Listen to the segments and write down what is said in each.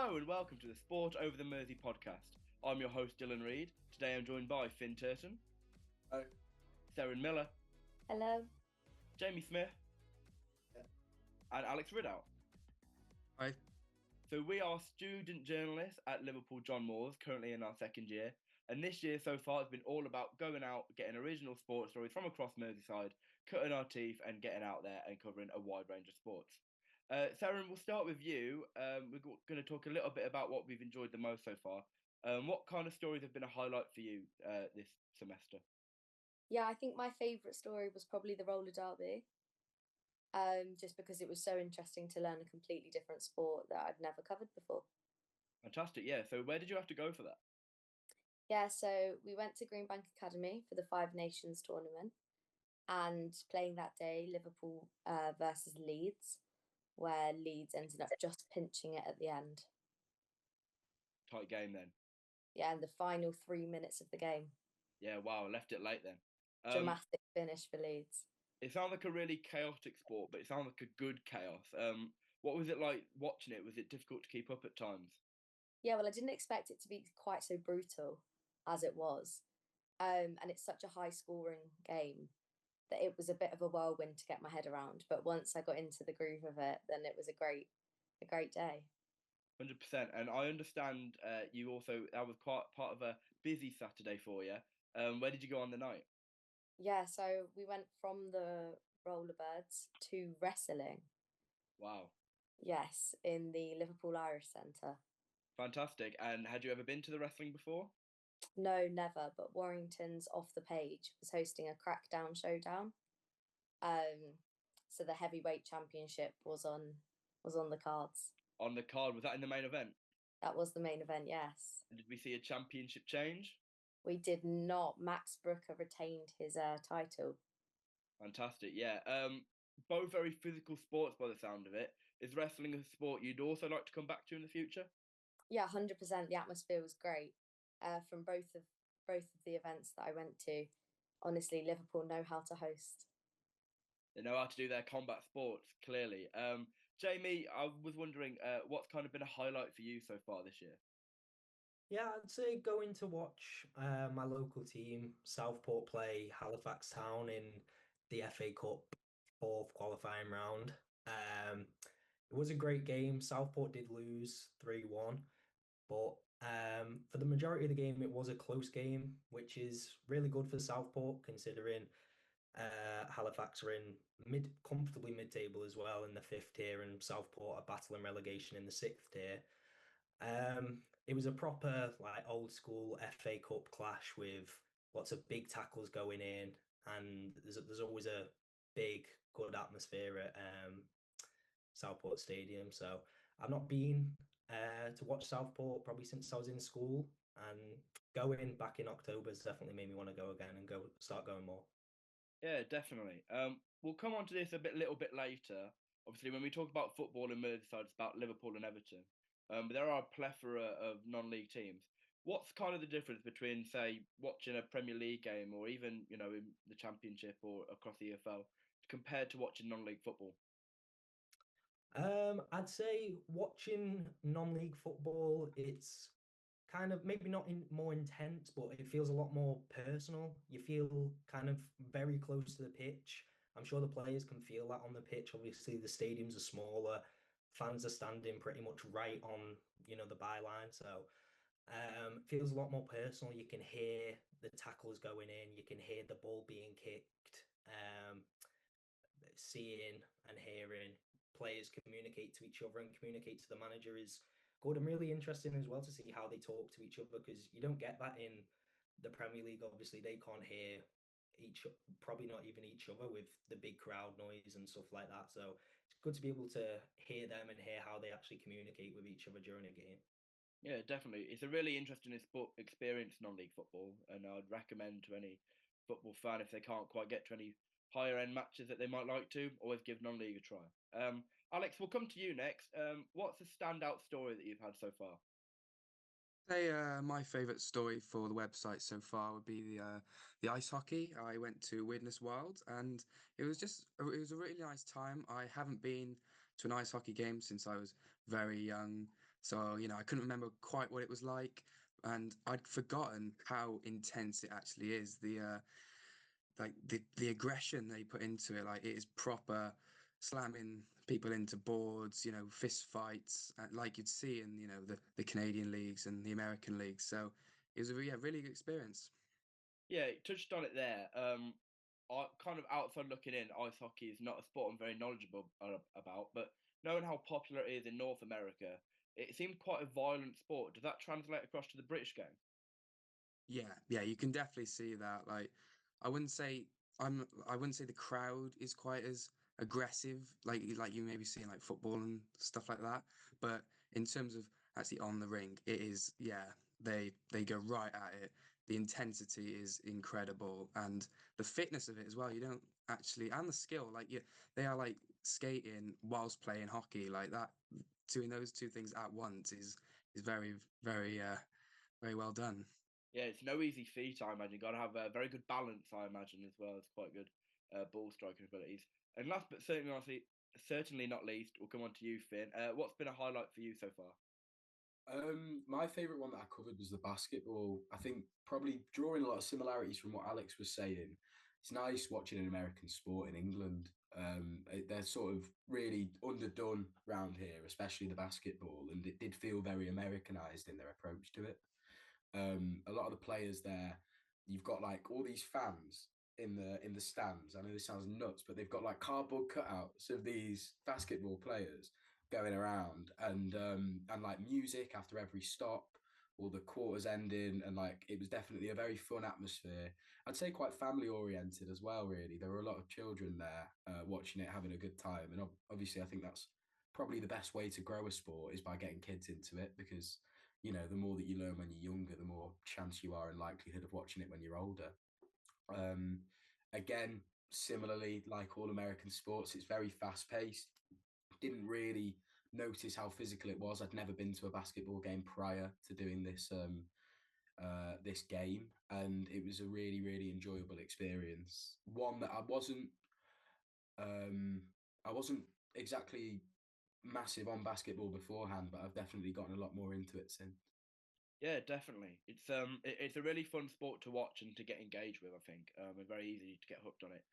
Hello and welcome to the Sport Over the Mersey podcast. I'm your host Dylan Reid. Today I'm joined by Finn Turton. Hello. Sarah Miller. Hello. Jamie Smith. Yeah. And Alex Ridout. Hi. So we are student journalists at Liverpool John Moores, currently in our second year. And this year so far has been all about going out, getting original sports stories from across Merseyside, cutting our teeth and getting out there and covering a wide range of sports. Sarah, we'll start with you. We're going to talk a little bit about what we've enjoyed the most so far. What kind of stories have been a highlight for you this semester? Yeah, I think my favourite story was probably the roller derby. Just because it was so interesting to learn a completely different sport that I'd never covered before. Fantastic, yeah. So where did you have to go for that? Yeah, so we went to Greenbank Academy for the Five Nations tournament, and playing that day, Liverpool versus Leeds, where Leeds ended up just pinching it at the end. Tight game then. Yeah, in the final 3 minutes of the game. Yeah, wow, left it late then. Dramatic finish for Leeds. It sounds like a really chaotic sport, but it sounds like a good chaos. What was it like watching it? Was it difficult to keep up at times? Yeah, well, I didn't expect it to be quite so brutal as it was. And it's such a high scoring game that it was a bit of a whirlwind to get my head around. But once I got into the groove of it, then it was a great day. 100%. And I understand you also, that was quite part of a busy Saturday for you. Where did you go on the night? Yeah, so we went from the rollerbirds to wrestling. Wow. Yes, in the Liverpool Irish Centre. Fantastic. And had you ever been to the wrestling before? No, never. But Warrington's Off the Page was hosting a Crackdown showdown. So the heavyweight championship was on the cards. On the card, was that in the main event? That was the main event, yes. And did we see a championship change? We did not. Max Brooker retained his title. Fantastic, yeah. Both very physical sports by the sound of it. Is wrestling a sport you'd also like to come back to in the future? Yeah, 100%. The atmosphere was great. From both of the events that I went to, honestly, Liverpool know how to host. They know how to do their combat sports, clearly. Jamie, I was wondering, what's kind of been a highlight for you so far this year? Yeah, I'd say going to watch my local team, Southport, play Halifax Town in the FA Cup fourth qualifying round. It was a great game. Southport did lose 3-1, but for the majority of the game, it was a close game, which is really good for Southport considering Halifax are in comfortably mid-table as well in the fifth tier, and Southport are battling relegation in the sixth tier. It was a proper like old school FA Cup clash with lots of big tackles going in, and there's always a big good atmosphere at Southport Stadium. So I've not been to watch Southport probably since I was in school, and going back in October has definitely made me want to go again and start going more. Yeah, definitely. We'll come on to this a little bit later. Obviously, when we talk about football in Merseyside, it's about Liverpool and Everton. But there are a plethora of non-league teams. What's kind of the difference between, say, watching a Premier League game or even, in the Championship or across the EFL compared to watching non-league football? I'd say watching non-league football, it's kind of maybe not more intense, but it feels a lot more personal. You feel kind of very close to the pitch. I'm sure the players can feel that on the pitch. Obviously, the stadiums are smaller. Fans are standing pretty much right on, the byline. So it feels a lot more personal. You can hear the tackles going in. You can hear the ball being kicked. Seeing and hearing players communicate to each other and communicate to the manager is good and really interesting as well to see how they talk to each other, because you don't get that in the Premier League. Obviously, they can't hear probably not even each other with the big crowd noise and stuff like that. So it's good to be able to hear them and hear how they actually communicate with each other during a game. Yeah, definitely. It's a really interesting experience, non-league football, and I'd recommend to any football fan, if they can't quite get to any higher end matches that they might like to, always give non-league a try. Alex, we'll come to you next. What's the standout story that you've had so far? My favourite story for the website so far would be the ice hockey. I went to Widnes Wild, and it was a really nice time. I haven't been to an ice hockey game since I was very young. So, I couldn't remember quite what it was like, and I'd forgotten how intense it actually is. The aggression they put into it, like it is proper slamming people into boards, fist fights, like you'd see in, the Canadian leagues and the American leagues. So it was a really good experience. Yeah, you touched on it there. I kind of outside looking in, ice hockey is not a sport I'm very knowledgeable about, but knowing how popular it is in North America, it seemed quite a violent sport. Does that translate across to the British game? Yeah, you can definitely see that. Like, I wouldn't say I wouldn't say the crowd is quite as aggressive, like you maybe see in like football and stuff like that. But in terms of actually on the rink, it is, yeah, they go right at it. The intensity is incredible, and the fitness of it as well. You don't actually, and the skill, they are like skating whilst playing hockey, like that. Doing those two things at once is very, very, very well done. Yeah, it's no easy feat, I imagine. Got to have a very good balance, I imagine, as well. It's quite good ball striking abilities. And last but certainly not least, we'll come on to you, Finn. What's been a highlight for you so far? My favourite one that I covered was the basketball. I think probably drawing a lot of similarities from what Alex was saying. It's nice watching an American sport in England. They're sort of really underdone round here, especially the basketball, and it did feel very Americanized in their approach to it. A lot of the players there, you've got like all these fans in the stands. I know this sounds nuts, but they've got like cardboard cutouts of these basketball players going around, and like music after every stop or the quarters ending, and like it was definitely a very fun atmosphere. I'd say quite family oriented as well. Really, there were a lot of children there watching it, having a good time, and obviously, I think that's probably the best way to grow a sport is by getting kids into it because the more that you learn when you're younger, the more chance you are and likelihood of watching it when you're older. Um, Again, similarly, like all American sports, it's very fast paced. Didn't really notice how physical it was. I'd never been to a basketball game prior to doing this game, and it was a really enjoyable experience. One that um, I wasn't exactly massive on basketball beforehand, but I've definitely gotten a lot more into it since. Yeah, definitely. It's a really fun sport to watch and to get engaged with. I think and very easy to get hooked on it.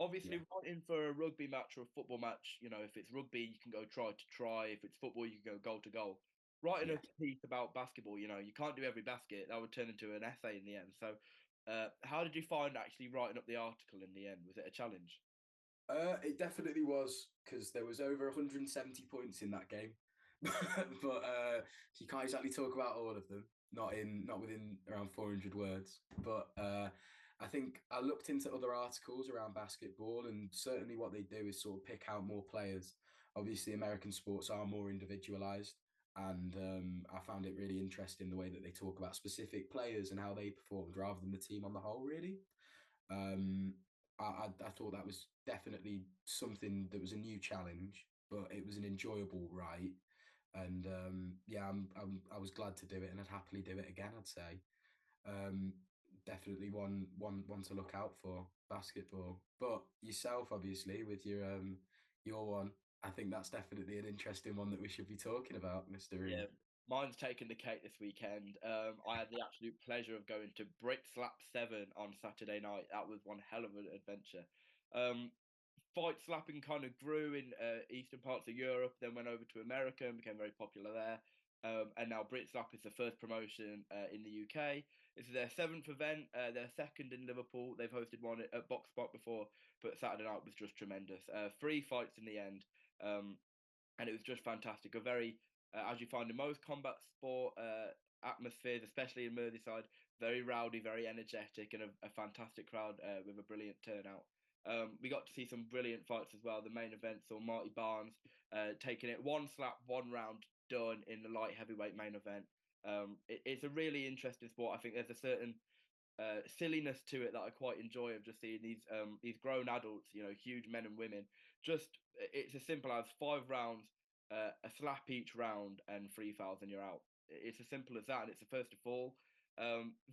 Obviously, Yeah, right in for a rugby match or a football match, if it's rugby, you can go try to try. If it's football, you can go goal to goal. Writing a yeah. piece about basketball, you can't do every basket. That would turn into an essay in the end. So, how did you find actually writing up the article in the end? Was it a challenge? It definitely was because there was over 170 points in that game, but you can't exactly talk about all of them. Not within around 400 words. But I think I looked into other articles around basketball, and certainly what they do is sort of pick out more players. Obviously, American sports are more individualized, and I found it really interesting the way that they talk about specific players and how they performed rather than the team on the whole. Really. Um, I thought that was definitely something that was a new challenge, but it was an enjoyable write. And yeah, I was glad to do it, and I'd happily do it again. I'd say um, definitely one to look out for basketball. But yourself, obviously, with your one, I think that's definitely an interesting one that we should be talking about, Mr. Reed. Yeah, mine's taken the cake this weekend. I had the absolute pleasure of going to Brick Slap 7 on Saturday night. That was one hell of an adventure. Um, Fight slapping kind of grew in eastern parts of Europe, then went over to America and became very popular there. And now Brit Slap is the first promotion in the UK. This is their seventh event, their second in Liverpool. They've hosted one at Box Spot before, but Saturday night was just tremendous. Three fights in the end. And it was just fantastic. A very, as you find in most combat sport atmospheres, especially in Merseyside, very rowdy, very energetic, and a fantastic crowd with a brilliant turnout. We got to see some brilliant fights as well. The main event saw Marty Barnes taking it one slap, one round, done in the light heavyweight main event. It's a really interesting sport. I think there's a certain silliness to it that I quite enjoy of just seeing these grown adults, huge men and women. Just it's as simple as 5 rounds, a slap each round, and 3 fouls, and you're out. It's as simple as that, and it's the first of all.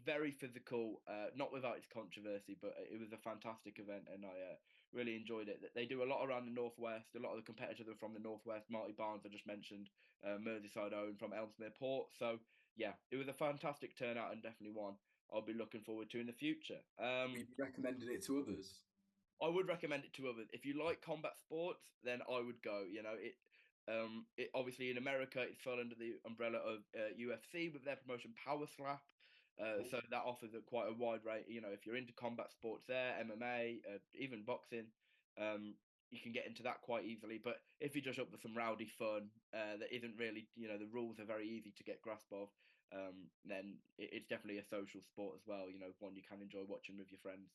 Very physical, not without its controversy, but it was a fantastic event, and I really enjoyed it. They do a lot around the northwest. A lot of the competitors are from the northwest. Marty Barnes, I just mentioned, Merseyside own from Ellesmere Port. So yeah, it was a fantastic turnout and definitely one I'll be looking forward to in the future. We recommended it to others. I would recommend it to others. If you like combat sports, then I would go. It obviously in America it fell under the umbrella of UFC with their promotion Power Slap. So that offers quite a wide range. If you're into combat sports, there MMA, even boxing, you can get into that quite easily. But if you're just up for some rowdy fun that isn't really, the rules are very easy to get grasp of, then it's definitely a social sport as well. One you can enjoy watching with your friends.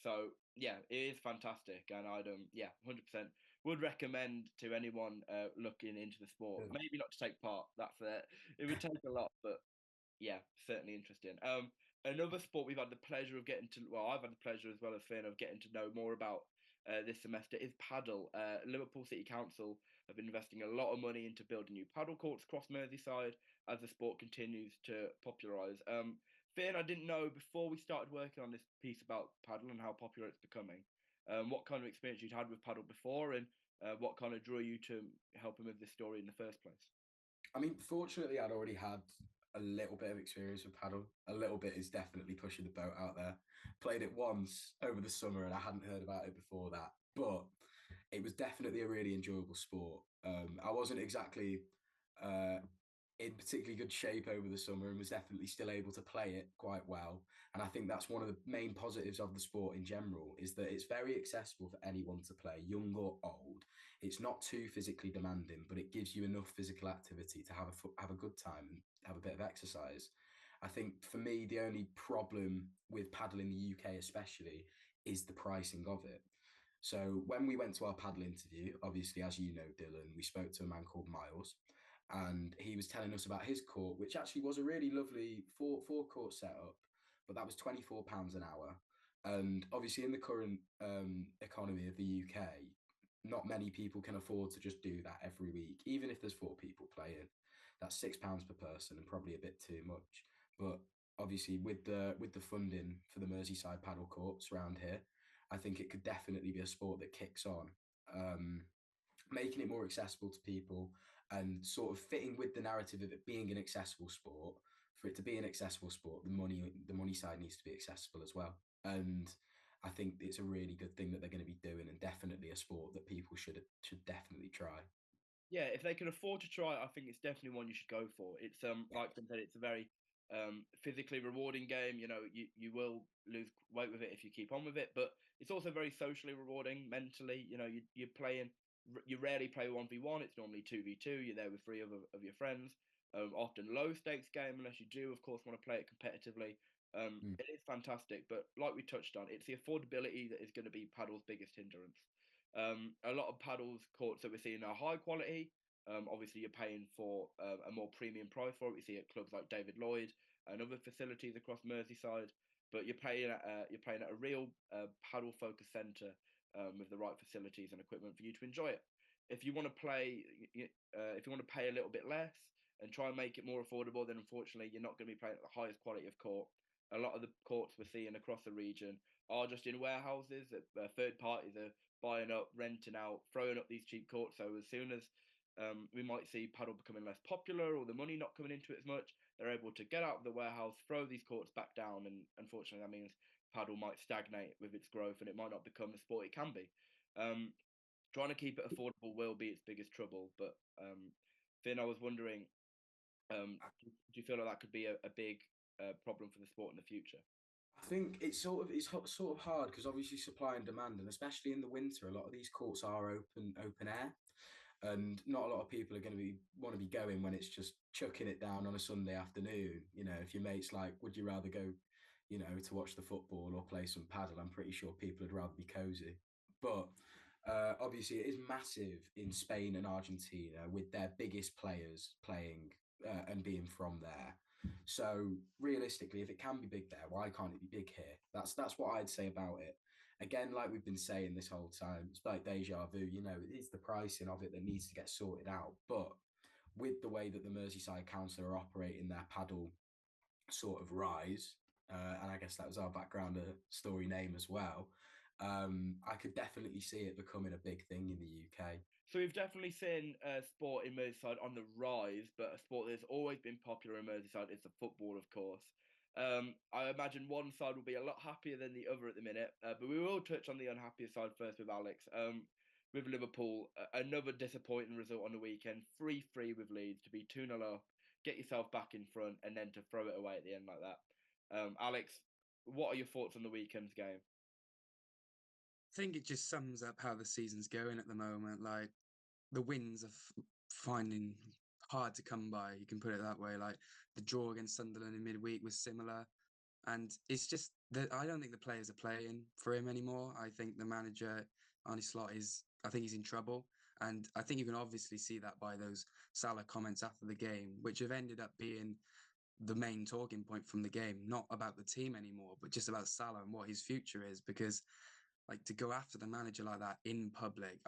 So yeah, it is fantastic, and I'd 100% would recommend to anyone looking into the sport. Yeah. Maybe not to take part. That's it would take a lot, but yeah, certainly interesting. Another sport we've had the pleasure of getting to. Well, I've had the pleasure as well as Finn of getting to know more about this semester is paddle. Liverpool City Council have been investing a lot of money into building new paddle courts across Merseyside as the sport continues to popularise. Finn, I didn't know before we started working on this piece about paddle and how popular it's becoming. What kind of experience you'd had with paddle before, and what kind of drew you to helping with this story in the first place? I mean, fortunately, I'd already had a little bit of experience with paddle. A little bit is definitely pushing the boat out there. Played it once over the summer, and I hadn't heard about it before that, but it was definitely a really enjoyable sport. I wasn't exactly in particularly good shape over the summer and was definitely still able to play it quite well. And I think that's one of the main positives of the sport in general, is that it's very accessible for anyone to play, young or old. It's not too physically demanding, but it gives you enough physical activity to have a good time and have a bit of exercise. I think for me, the only problem with paddle in the UK especially is the pricing of it. So when we went to our paddle interview, obviously, as you know, Dylan, we spoke to a man called Miles, and he was telling us about his court, which actually was a really lovely four court setup, but that was £24 an hour. And obviously, in the current economy of the UK, not many people can afford to just do that every week, even if there's 4 people playing. That's £6 per person, and probably a bit too much. But obviously, with the funding for the Merseyside paddle courts around here, I think it could definitely be a sport that kicks on, making it more accessible to people and sort of fitting with the narrative of it being an accessible sport. For it to be an accessible sport, the money side needs to be accessible as well. And I think it's a really good thing that they're going to be doing, and definitely a sport that people should definitely try. Yeah, if they can afford to try it, I think it's definitely one you should go for. It's like I said, it's a very physically rewarding game. You will lose weight with it if you keep on with it, but it's also very socially rewarding mentally. You're playing. You rarely play 1v1. It's normally 2v2. You're there with 3 of your friends. Often low stakes game, unless you do, of course, want to play it competitively. It is fantastic, but like we touched on, it's the affordability that is going to be paddle's biggest hindrance. A lot of paddles courts that we're seeing are high quality. Obviously, you're paying for a more premium price for it. We see at clubs like David Lloyd and other facilities across Merseyside, but you're paying at a real paddle focused centre with the right facilities and equipment for you to enjoy it. If you want to play, if you want to pay a little bit less and try and make it more affordable, then unfortunately you're not going to be playing at the highest quality of court. A lot of the courts we're seeing across the region are just in warehouses that third parties are buying up, renting out, throwing up these cheap courts. So as soon as we might see paddle becoming less popular or the money not coming into it as much, they're able to get out of the warehouse, throw these courts back down, and unfortunately that means paddle might stagnate with its growth and it might not become the sport it can be. Trying to keep it affordable will be its biggest trouble. But Finn, I was wondering, do you feel like that could be a big problem for the sport in the future? I think it's sort of hard because obviously supply and demand, and especially in the winter, a lot of these courts are open air, and not a lot of people are going to want to be going when it's just chucking it down on a Sunday afternoon. If your mate's like, would you rather go, to watch the football or play some paddle? I'm pretty sure people would rather be cozy. But obviously, it is massive in Spain and Argentina, with their biggest players playing and being from there. So realistically, if it can be big there, why can't it be big here? That's what I'd say about it. Again, like we've been saying this whole time, it's like deja vu. It is the pricing of it that needs to get sorted out. But with the way that the Merseyside Council are operating their paddle sort of rise, and I guess that was our background story name as well. I could definitely see it becoming a big thing in the UK. So we've definitely seen sport in Merseyside on the rise, but a sport that's always been popular in Merseyside is the football, of course. I imagine one side will be a lot happier than the other at the minute, but we will touch on the unhappier side first with Alex. With Liverpool, another disappointing result on the weekend, 3-3 with Leeds, to be 2-0 up, get yourself back in front, and then to throw it away at the end like that. Alex, what are your thoughts on the weekend's game? I think it just sums up how the season's going at the moment. Like the wins are finding hard to come by. You can put it that way. Like the draw against Sunderland in midweek was similar, and it's just that I don't think the players are playing for him anymore. I think the manager Arne Slot is. I think he's in trouble, and I think you can obviously see that by those Salah comments after the game, which have ended up being the main talking point from the game, not about the team anymore, but just about Salah and what his future is. Because like to go after the manager like that in public,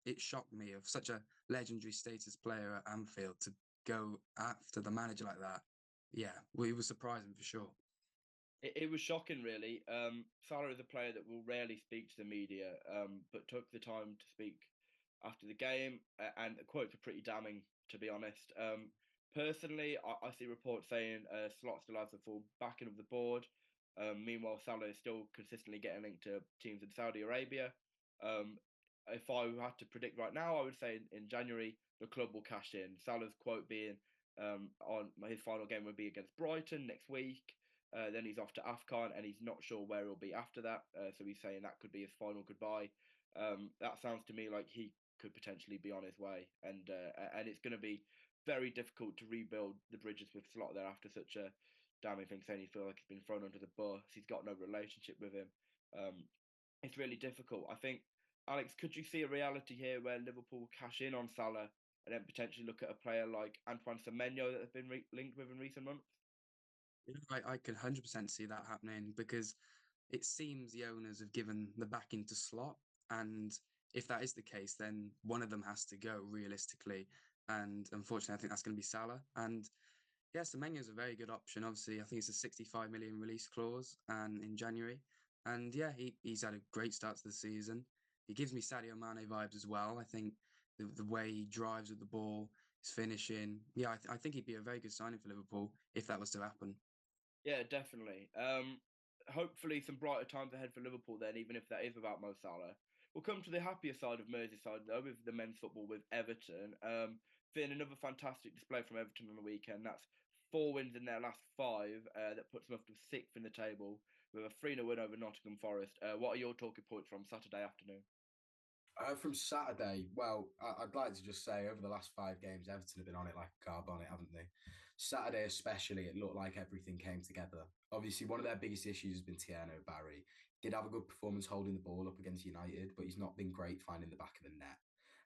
it shocked me of such a legendary status player at Anfield to go after the manager like that. Yeah, well, it was surprising for sure. It was shocking, really. Salah is a player that will rarely speak to the media, but took the time to speak after the game, and the quotes are pretty damning, to be honest. Personally, I see reports saying Slot still has the full backing of the board. Meanwhile, Salah is still consistently getting linked to teams in Saudi Arabia. Um, if I had to predict right now, I would say in January the club will cash in. Salah's quote being on his final game would be against Brighton next week. Then he's off to AFCON and he's not sure where he'll be after that. So he's saying that could be his final goodbye. That sounds to me like he could potentially be on his way, and it's going to be very difficult to rebuild the bridges with Slot there after such a damning thing, saying he feels like he's been thrown under the bus. He's got no relationship with him. It's really difficult. I think, Alex, could you see a reality here where Liverpool cash in on Salah and then potentially look at a player like Antoine Semenyo that have been linked with in recent months? I could 100% see that happening because it seems the owners have given the backing to Slot. And if that is the case, then one of them has to go realistically. And unfortunately, I think that's going to be Salah. And yeah, Semenyo is a very good option. Obviously, I think it's a 65 million release clause and in January. And yeah, he's had a great start to the season. He gives me Sadio Mane vibes as well. I think the way he drives with the ball, his finishing. Yeah, I think he'd be a very good signing for Liverpool if that was to happen. Yeah, definitely. Hopefully some brighter times ahead for Liverpool then, even if that is without Mo Salah. We'll come to the happier side of Merseyside though, with the men's football with Everton. Seeing another fantastic display from Everton on the weekend. That's 4 wins in their last 5. That puts them up to 6th in the table with a 3-0 win over Nottingham Forest. What are your talking points from Saturday afternoon? From Saturday, well, I'd like to just say over the last 5 games, Everton have been on it like a car bonnet, haven't they? Saturday, especially, it looked like everything came together. Obviously, one of their biggest issues has been Tierno Barry. Did have a good performance holding the ball up against United, but he's not been great finding the back of the net.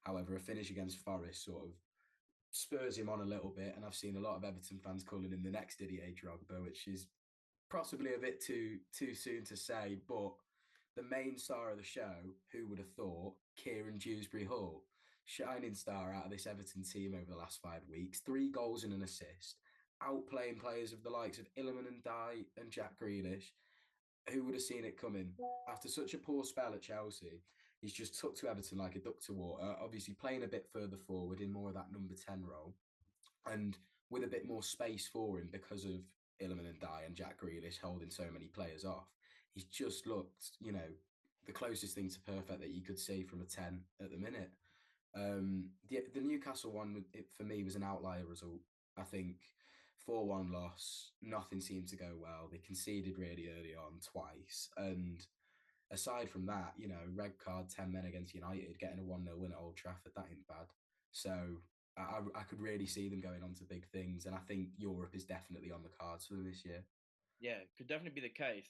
However, a finish against Forest sort of spurs him on a little bit, and I've seen a lot of Everton fans calling him the next Didier Drogba, which is possibly a bit too soon to say, but the main star of the show, who would have thought, Kieran Dewsbury Hall, shining star out of this Everton team over the last 5 weeks, 3 goals and an assist, outplaying players of the likes of Illiman and Dye and Jack Grealish. Who would have seen it coming? After such a poor spell at Chelsea, he's just took to Everton like a duck to water, obviously playing a bit further forward in more of that number 10 role and with a bit more space for him because of Illiman and Dye and Jack Grealish holding so many players off. He's just looked, the closest thing to perfect that you could see from a 10 at the minute. The Newcastle one, for me, was an outlier result. I think 4-1 loss, nothing seemed to go well. They conceded really early on twice. And aside from that, red card, 10 men against United, getting a 1-0 win at Old Trafford, that ain't bad. So I could really see them going on to big things. And I think Europe is definitely on the cards for them this year. Yeah, could definitely be the case.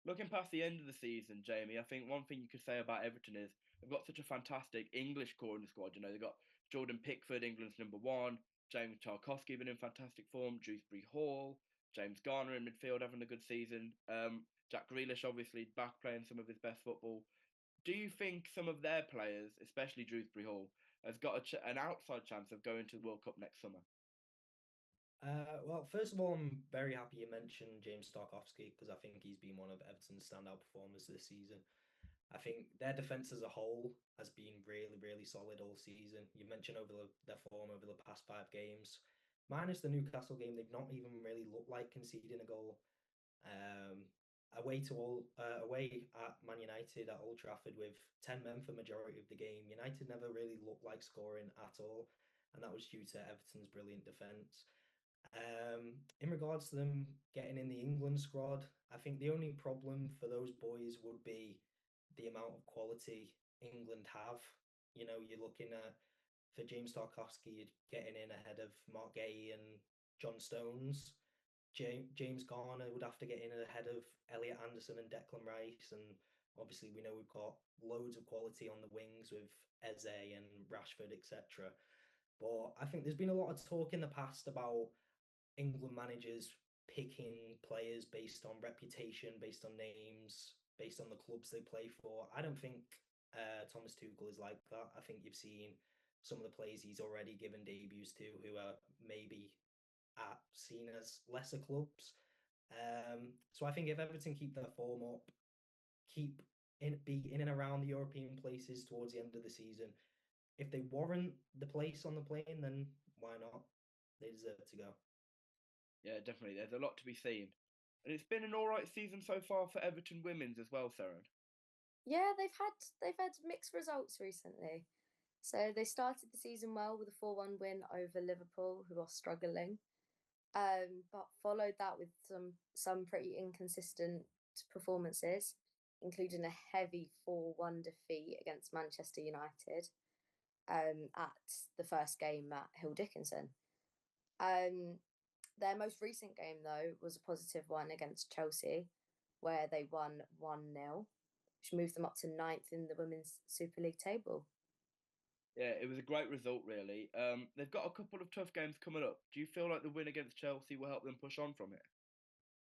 Looking past the end of the season, Jamie, I think one thing you could say about Everton is they've got such a fantastic English core in the squad. They've got Jordan Pickford, England's #1, James Tarkowski been in fantastic form, Dewsbury Hall, James Garner in midfield having a good season. Jack Grealish obviously back playing some of his best football. Do you think some of their players, especially Dewsbury Hall, has got an outside chance of going to the World Cup next summer? Well, first of all, I'm very happy you mentioned James Tarkowski because I think he's been one of Everton's standout performers this season. I think their defense as a whole has been really, really solid all season. You mentioned their form over the past 5 games. Minus the Newcastle game, they've not even really looked like conceding a goal. Away at Man United at Old Trafford with 10 men for majority of the game, United never really looked like scoring at all, and that was due to Everton's brilliant defence. In regards to them getting in the England squad, I think the only problem for those boys would be the amount of quality England have. You know, you're looking at, for James Tarkowski getting in ahead of Mark Gay and John Stones. James Garner would have to get in ahead of Elliot Anderson and Declan Rice, and obviously we know we've got loads of quality on the wings with Eze and Rashford, etc. But I think there's been a lot of talk in the past about England managers picking players based on reputation, based on names, based on the clubs they play for. I don't think Thomas Tuchel is like that. I think you've seen some of the players he's already given debuts to who are maybe seen as lesser clubs. So I think if Everton keep their form up, be in and around the European places towards the end of the season, if they warrant the place on the plane, then why not? They deserve to go. Yeah, definitely. There's a lot to be seen. And it's been an all right season so far for Everton women's as well, Saren. Yeah, they've had mixed results recently. So they started the season well with a 4-1 win over Liverpool, who are struggling. But followed that with some pretty inconsistent performances, including a heavy 4-1 defeat against Manchester United at the first game at Hill Dickinson. Their most recent game, though, was a positive one against Chelsea, where they won 1-0, which moved them up to 9th in the Women's Super League table. Yeah, it was a great result, really. They've got a couple of tough games coming up. Do you feel like the win against Chelsea will help them push on from it?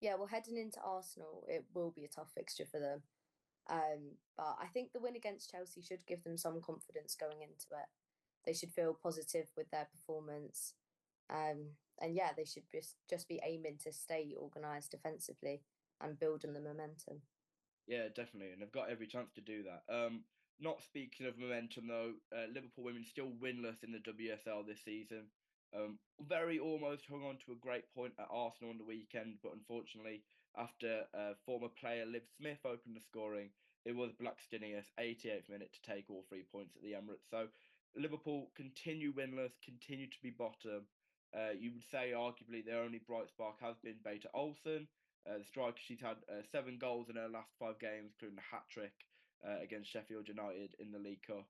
Yeah, well, heading into Arsenal, it will be a tough fixture for them. But I think the win against Chelsea should give them some confidence going into it. They should feel positive with their performance. And yeah, they should just be aiming to stay organised defensively and build on the momentum. Yeah, definitely. And they've got every chance to do that. Not speaking of momentum, though, Liverpool women still winless in the WSL this season. Very almost hung on to a great point at Arsenal on the weekend, but unfortunately, after former player Liv Smith opened the scoring, it was Blackstenius, 88th minute, to take all 3 points at the Emirates. So Liverpool continue winless, continue to be bottom. You would say arguably their only bright spark has been Beta Olsen, the striker. She's had 7 goals in her last 5 games, including a hat trick against Sheffield United in the League Cup.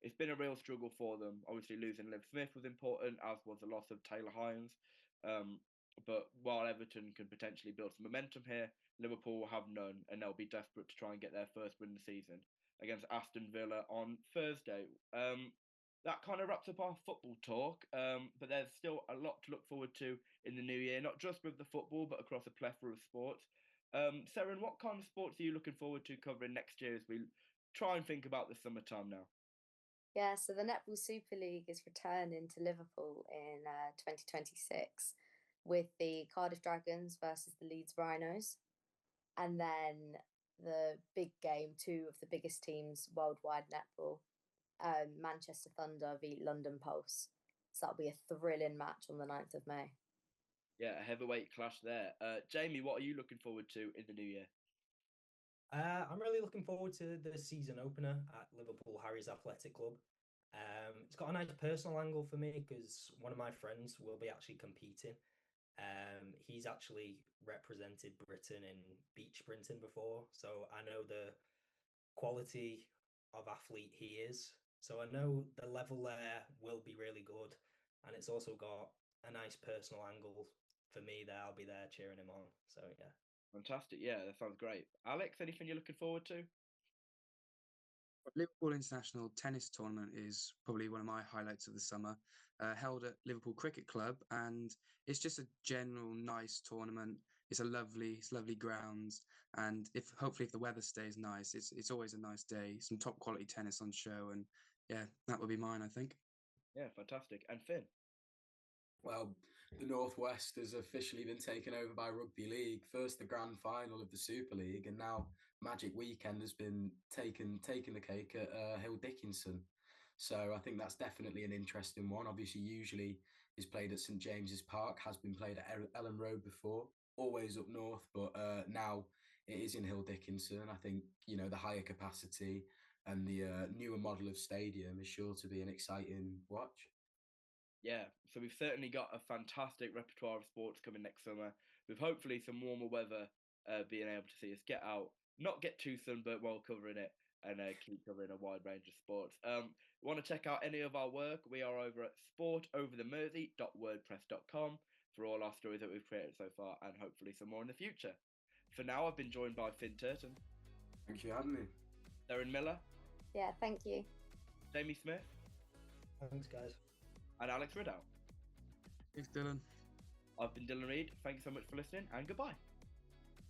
It's been a real struggle for them. Obviously, losing Liv Smith was important, as was the loss of Taylor Hines. But while Everton can potentially build some momentum here, Liverpool will have none, and they'll be desperate to try and get their first win of the season against Aston Villa on Thursday. That kind of wraps up our football talk, but there's still a lot to look forward to in the new year, not just with the football, but across a plethora of sports. Seren, what kind of sports are you looking forward to covering next year as we try and think about the summertime now? Yeah, so the Netball Super League is returning to Liverpool in 2026 with the Cardiff Dragons versus the Leeds Rhinos. And then the big game, 2 of the biggest teams worldwide netball, Manchester Thunder v London Pulse. So that'll be a thrilling match on the 9th of May. Yeah, a heavyweight clash there. Jamie, what are you looking forward to in the new year? I'm really looking forward to the season opener at Liverpool Harry's Athletic Club. It's got a nice personal angle for me because one of my friends will be actually competing. He's actually represented Britain in beach sprinting before, so I know the quality of athlete he is. So I know the level there will be really good, and it's also got a nice personal angle for me there. I'll be there cheering him on. So yeah. Fantastic. Yeah, that sounds great. Alex, anything you're looking forward to? Liverpool International Tennis Tournament is probably one of my highlights of the summer, held at Liverpool Cricket Club, and it's just a general nice tournament. It's lovely grounds, and hopefully if the weather stays nice, it's always a nice day. Some top quality tennis on show, and yeah, that would be mine, I think. Yeah, fantastic. And Finn? Well, the Northwest has officially been taken over by Rugby League. First, the grand final of the Super League, and now Magic Weekend has been taking the cake at Hill Dickinson. So I think that's definitely an interesting one. Obviously, usually is played at St James's Park, has been played at Ellen Road before, always up north, but now it is in Hill Dickinson. I think, you know, the higher capacity and the newer model of stadium is sure to be an exciting watch. Yeah, so we've certainly got a fantastic repertoire of sports coming next summer, with hopefully some warmer weather being able to see us get out, not get too sunburnt while covering it, and keep covering a wide range of sports. Want to check out any of our work? We are over at sportoverthemersey.wordpress.com for all our stories that we've created so far, and hopefully some more in the future. For now, I've been joined by Finn Turton. Thanks for having me. Darren Miller. Yeah, thank you. Jamie Smith. Thanks, guys. And Alex Ridout. Thanks, Dylan. I've been Dylan Reed. Thank you so much for listening, and goodbye.